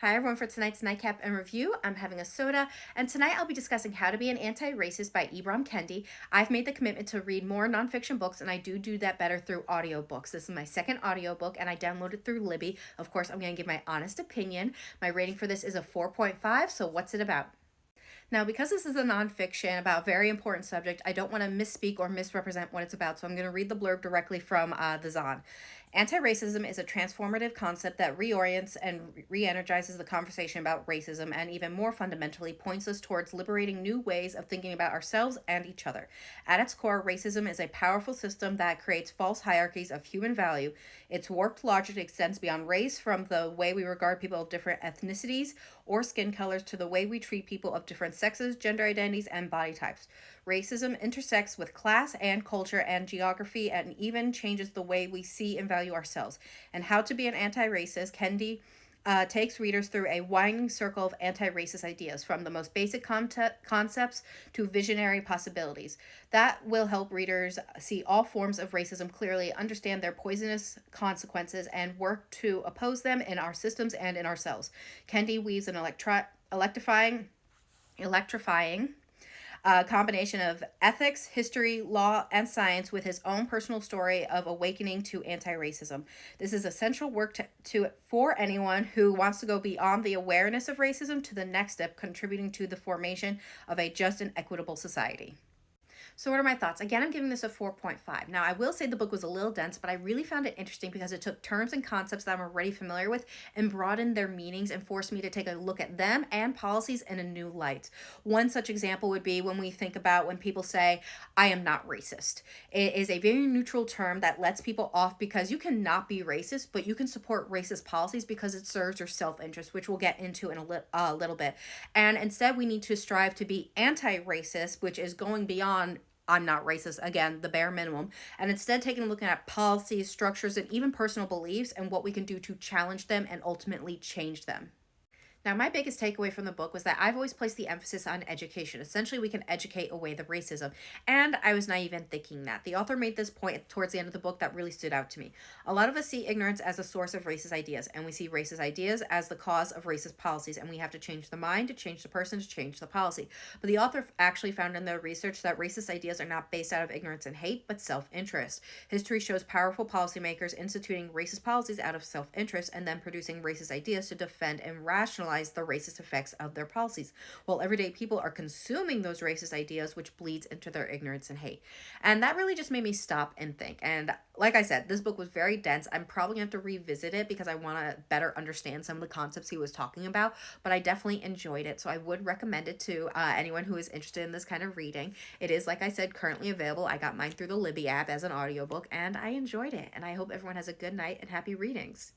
Hi everyone, for tonight's Nightcap and review, I'm having a soda, and tonight I'll be discussing How to Be an Anti-Racist by Ibram Kendi. I've made the commitment to read more nonfiction books, and I do that better through audiobooks. This is my second audiobook, and I downloaded it through Libby. Of course, I'm going to give my honest opinion. My rating for this is a 4.5, so what's it about? Now, because this is a nonfiction about a very important subject, I don't want to misspeak or misrepresent what it's about, so I'm going to read the blurb directly from the Zahn. Anti-racism is a transformative concept that reorients and re-energizes the conversation about racism and, even more fundamentally, points us towards liberating new ways of thinking about ourselves and each other. At its core, racism is a powerful system that creates false hierarchies of human value. Its warped logic extends beyond race, from the way we regard people of different ethnicities or skin colors to the way we treat people of different sexes, gender identities, and body types. Racism intersects with class and culture and geography and even changes the way we see and value ourselves. And How to Be an Anti-Racist, Kendi takes readers through a winding circle of anti-racist ideas, from the most basic concepts to visionary possibilities. That will help readers see all forms of racism clearly, understand their poisonous consequences, and work to oppose them in our systems and in ourselves. Kendi weaves an electrifying combination of ethics, history, law, and science with his own personal story of awakening to anti-racism. This is essential work for anyone who wants to go beyond the awareness of racism to the next step, contributing to the formation of a just and equitable society. So what are my thoughts? Again, I'm giving this a 4.5. Now, I will say the book was a little dense, but I really found it interesting because it took terms and concepts that I'm already familiar with and broadened their meanings and forced me to take a look at them and policies in a new light. One such example would be when we think about when people say, I am not racist. It is a very neutral term that lets people off because you cannot be racist, but you can support racist policies because it serves your self-interest, which we'll get into in a little bit. And instead, we need to strive to be anti-racist, which is going beyond I'm not racist, again, the bare minimum, and instead taking a look at policies, structures, and even personal beliefs and what we can do to challenge them and ultimately change them. Now, my biggest takeaway from the book was that I've always placed the emphasis on education. Essentially, we can educate away the racism. And I was naive in thinking that. The author made this point towards the end of the book that really stood out to me. A lot of us see ignorance as a source of racist ideas, and we see racist ideas as the cause of racist policies, and we have to change the mind to change the person to change the policy. But the author actually found in their research that racist ideas are not based out of ignorance and hate, but self-interest. History shows powerful policymakers instituting racist policies out of self-interest and then producing racist ideas to defend and rationalize the racist effects of their policies, while everyday people are consuming those racist ideas, which bleeds into their ignorance and hate. And that really just made me stop and think. And like I said, this book was very dense. I'm probably going to have to revisit it because I want to better understand some of the concepts he was talking about, but I definitely enjoyed it. So I would recommend it to anyone who is interested in this kind of reading. It is, like I said, currently available. I got mine through the Libby app as an audiobook, and I enjoyed it. And I hope everyone has a good night and happy readings.